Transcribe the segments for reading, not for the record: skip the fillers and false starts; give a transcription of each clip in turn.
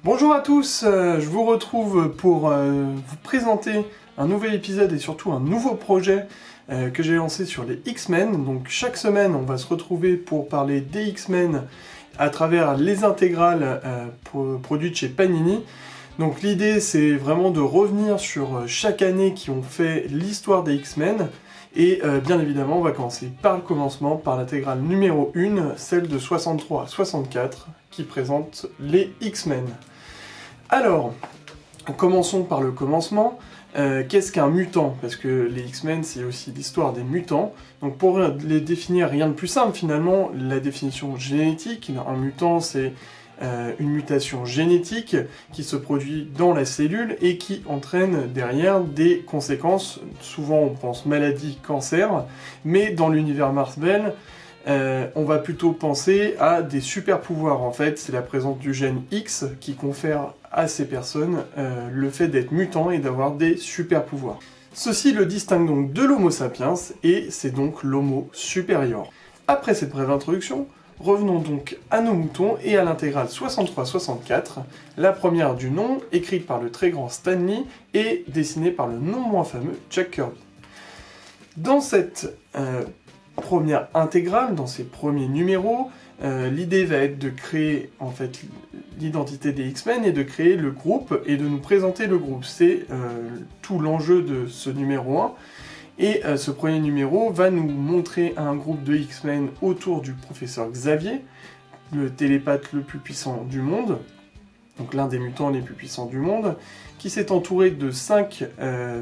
Bonjour à tous, je vous retrouve pour vous présenter un nouvel épisode et surtout un nouveau projet que j'ai lancé sur les X-Men. Donc chaque semaine on va se retrouver pour parler des X-Men à travers les intégrales produites chez Panini. Donc l'idée c'est vraiment de revenir sur chaque année qui ont fait l'histoire des X-Men. Et bien évidemment on va commencer par le commencement, par l'intégrale numéro 1, celle de 63 à 64, qui présente les X-Men. Alors, commençons par le commencement. Qu'est-ce qu'un mutant? Parce que les X-Men, c'est aussi l'histoire des mutants. Donc pour les définir, rien de plus simple finalement, la définition génétique. Un mutant, c'est une mutation génétique qui se produit dans la cellule et qui entraîne derrière des conséquences. Souvent on pense maladie, cancer, mais dans l'univers Marvel, on va plutôt penser à des super pouvoirs. En fait, c'est la présence du gène X qui confère à ces personnes le fait d'être mutant et d'avoir des super pouvoirs. Ceci le distingue donc de l'Homo sapiens, et c'est donc l'Homo supérieur. Après cette brève introduction, revenons donc à nos moutons et à l'intégrale 63-64, la première du nom, écrite par le très grand Stan Lee et dessinée par le non moins fameux Jack Kirby. Dans cette première intégrale, dans ces premiers numéros, l'idée va être de créer en fait l'identité des X-Men et de créer le groupe et de nous présenter le groupe. C'est tout l'enjeu de ce numéro 1. Et ce premier numéro va nous montrer un groupe de X-Men autour du professeur Xavier, le télépathe le plus puissant du monde, donc l'un des mutants les plus puissants du monde, qui s'est entouré de 5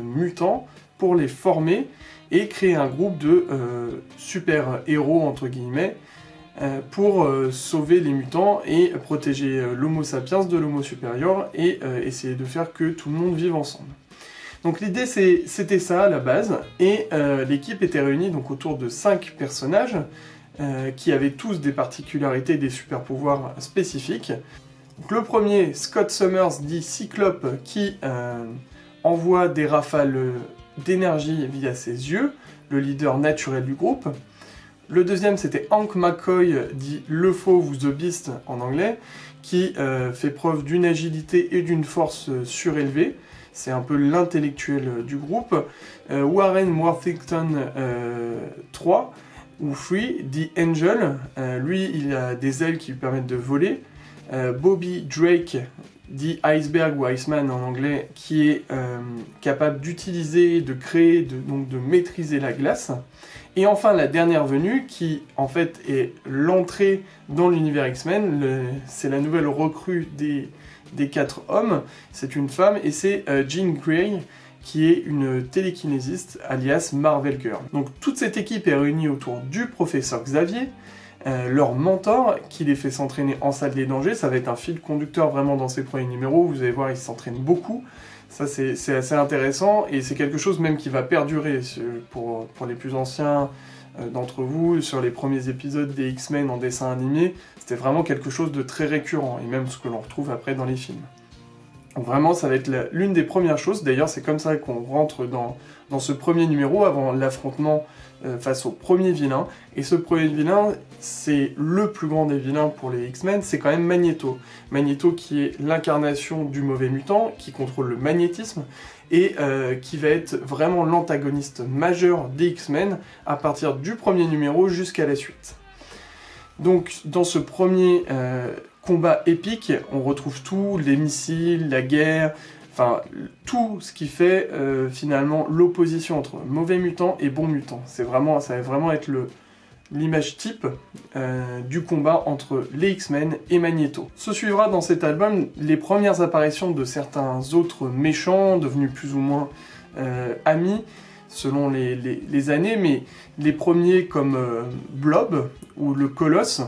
mutants pour les former et créer un groupe de super-héros, entre guillemets, pour sauver les mutants et protéger l'Homo sapiens de l'Homo supérieur et essayer de faire que tout le monde vive ensemble. Donc l'idée c'était ça à la base, et l'équipe était réunie donc autour de 5 personnages qui avaient tous des particularités, des super pouvoirs spécifiques. Donc, le premier, Scott Summers, dit Cyclope, qui envoie des rafales d'énergie via ses yeux, le leader naturel du groupe. Le deuxième, c'était Hank McCoy, dit le Fauve ou The Beast en anglais, qui fait preuve d'une agilité et d'une force surélevée. C'est un peu l'intellectuel du groupe. Warren Worthington 3, ou Free, dit Angel. Lui, il a des ailes qui lui permettent de voler. Bobby Drake, dit Iceberg ou Iceman en anglais, qui est capable d'utiliser, de créer, donc de maîtriser la glace. Et enfin la dernière venue, qui en fait est l'entrée dans l'univers X-Men, c'est la nouvelle recrue des 4 hommes, c'est une femme, et c'est Jean Grey, qui est une télékinésiste, alias Marvel Girl. Donc toute cette équipe est réunie autour du professeur Xavier, leur mentor, qui les fait s'entraîner en salle des dangers. Ça va être un fil conducteur vraiment dans ces premiers numéros, vous allez voir, ils s'entraînent beaucoup. Ça c'est assez intéressant, et c'est quelque chose même qui va perdurer pour les plus anciens d'entre vous, sur les premiers épisodes des X-Men en dessin animé. C'était vraiment quelque chose de très récurrent, et même ce que l'on retrouve après dans les films. Donc vraiment, ça va être l'une des premières choses. D'ailleurs, c'est comme ça qu'on rentre dans ce premier numéro, avant l'affrontement face au premier vilain. Et ce premier vilain, c'est le plus grand des vilains pour les X-Men, c'est quand même Magneto. Magneto qui est l'incarnation du mauvais mutant, qui contrôle le magnétisme, et qui va être vraiment l'antagoniste majeur des X-Men à partir du premier numéro jusqu'à la suite. Donc dans ce premier combat épique, on retrouve tout, les missiles, la guerre, enfin tout ce qui fait finalement l'opposition entre mauvais mutants et bons mutants. Ça va vraiment être l'image type du combat entre les X-Men et Magneto. Se suivra dans cet album les premières apparitions de certains autres méchants, devenus plus ou moins amis, selon les années, mais les premiers comme Blob, ou le Colosse,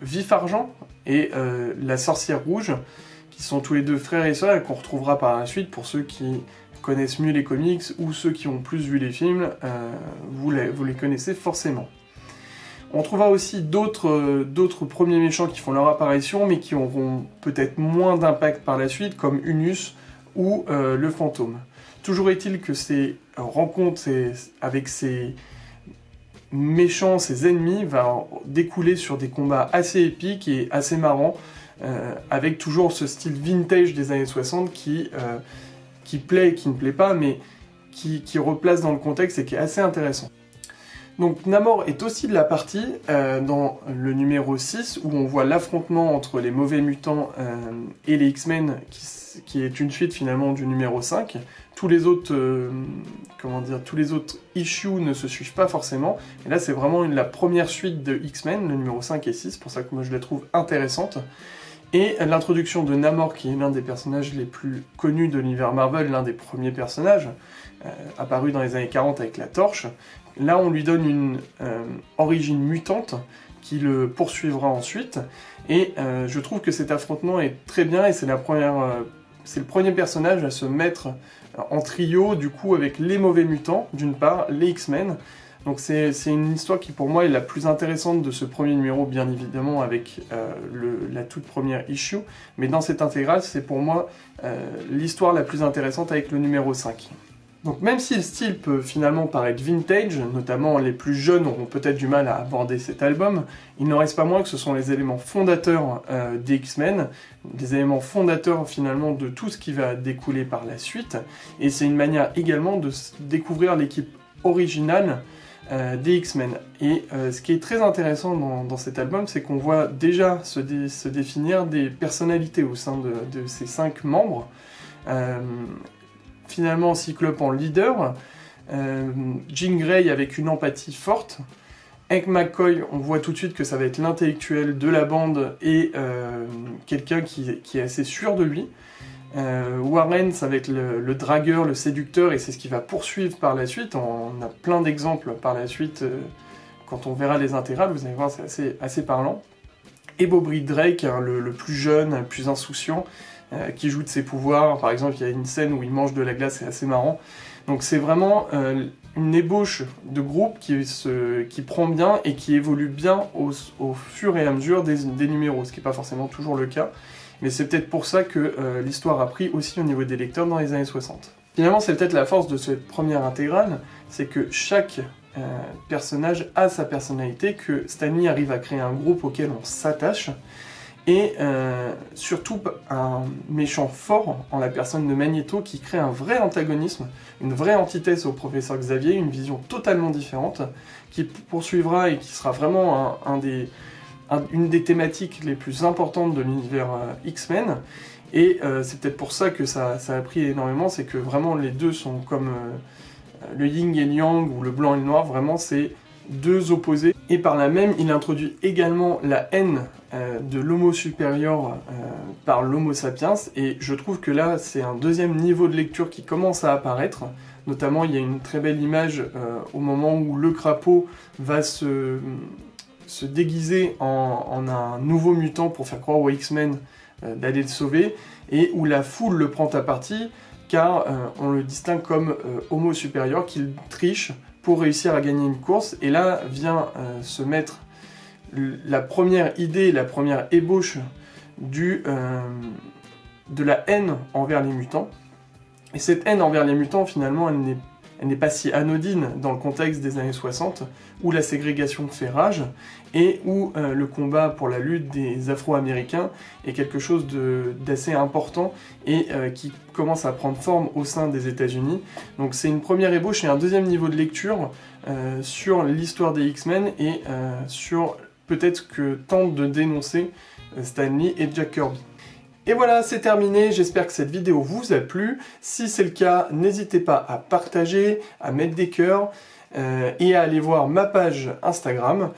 Vif Argent et la Sorcière Rouge, qui sont tous les deux frères et sœurs, et qu'on retrouvera par la suite pour ceux qui connaissent mieux les comics, ou ceux qui ont plus vu les films, vous les connaissez forcément. On trouvera aussi d'autres premiers méchants qui font leur apparition, mais qui auront peut-être moins d'impact par la suite, comme Unus ou le Fantôme. Toujours est-il que ces rencontres avec ces méchants, ces ennemis, va découler sur des combats assez épiques et assez marrants, avec toujours ce style vintage des années 60 qui plaît et qui ne plaît pas, mais qui replace dans le contexte et qui est assez intéressant. Donc Namor est aussi de la partie dans le numéro 6 où on voit l'affrontement entre les mauvais mutants et les X-Men qui est une suite finalement du numéro 5. Tous les autres issues ne se suivent pas forcément, et là c'est vraiment la première suite de X-Men, le numéro 5 et 6, c'est pour ça que moi je la trouve intéressante. Et l'introduction de Namor, qui est l'un des personnages les plus connus de l'univers Marvel, l'un des premiers personnages, apparu dans les années 40 avec la torche. Là, on lui donne une origine mutante qui le poursuivra ensuite, et je trouve que cet affrontement est très bien, et c'est le premier personnage à se mettre en trio, du coup, avec les mauvais mutants, d'une part, les X-Men. Donc c'est une histoire qui, pour moi, est la plus intéressante de ce premier numéro, bien évidemment, avec la toute première issue, mais dans cette intégrale, c'est pour moi l'histoire la plus intéressante avec le numéro 5. Donc même si le style peut finalement paraître vintage, notamment les plus jeunes auront peut-être du mal à aborder cet album, il n'en reste pas moins que ce sont les éléments fondateurs des X-Men, des éléments fondateurs finalement de tout ce qui va découler par la suite, et c'est une manière également de découvrir l'équipe originale des X-Men. Et ce qui est très intéressant dans cet album, c'est qu'on voit déjà se définir des personnalités au sein de ces 5 membres. Finalement, Cyclope en leader, Jean Grey avec une empathie forte, Hank McCoy, on voit tout de suite que ça va être l'intellectuel de la bande et quelqu'un qui est assez sûr de lui. Warren, ça va être le dragueur, le séducteur, et c'est ce qui va poursuivre par la suite. On a plein d'exemples par la suite, quand on verra les intégrales, vous allez voir, c'est assez parlant. Et Bobby Drake, hein, le plus jeune, le plus insouciant, qui joue de ses pouvoirs. Par exemple, il y a une scène où il mange de la glace, c'est assez marrant. Donc c'est vraiment une ébauche de groupe qui prend bien et qui évolue bien au fur et à mesure des numéros, ce qui n'est pas forcément toujours le cas. Mais c'est peut-être pour ça que l'histoire a pris aussi au niveau des lecteurs dans les années 60. Finalement, c'est peut-être la force de cette première intégrale, c'est que chaque personnage a sa personnalité, que Stan Lee arrive à créer un groupe auquel on s'attache, et surtout un méchant fort en la personne de Magneto qui crée un vrai antagonisme, une vraie antithèse au professeur Xavier, une vision totalement différente, qui poursuivra et qui sera vraiment une des thématiques les plus importantes de l'univers X-Men, et c'est peut-être pour ça que ça a pris énormément, c'est que vraiment les deux sont comme le yin et le yang, ou le blanc et le noir, vraiment c'est deux opposés, et par là même il introduit également la haine de l'homo supérieur par l'homo sapiens, et je trouve que là c'est un deuxième niveau de lecture qui commence à apparaître. Notamment il y a une très belle image au moment où le crapaud va se déguiser en un nouveau mutant pour faire croire aux X-Men d'aller le sauver, et où la foule le prend à partie car on le distingue comme homo supérieur, qu'il triche pour réussir à gagner une course, et là vient se mettre la première idée, la première ébauche de la haine envers les mutants. Et cette haine envers les mutants, finalement, elle n'est pas si anodine dans le contexte des années 60, où la ségrégation fait rage, et où le combat pour la lutte des Afro-Américains est quelque chose d'assez important, et qui commence à prendre forme au sein des États-Unis. Donc c'est une première ébauche et un deuxième niveau de lecture sur l'histoire des X-Men, et sur peut-être ce que tente de dénoncer Stan Lee et Jack Kirby. Et voilà, c'est terminé, j'espère que cette vidéo vous a plu. Si c'est le cas, n'hésitez pas à partager, à mettre des cœurs, et à aller voir ma page Instagram.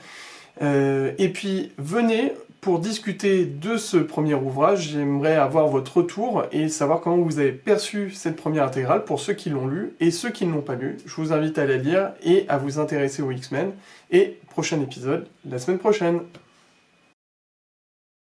Et puis, venez pour discuter de ce premier ouvrage. J'aimerais avoir votre retour et savoir comment vous avez perçu cette première intégrale pour ceux qui l'ont lu et ceux qui ne l'ont pas lu. Je vous invite à la lire et à vous intéresser aux X-Men. Et prochain épisode, la semaine prochaine.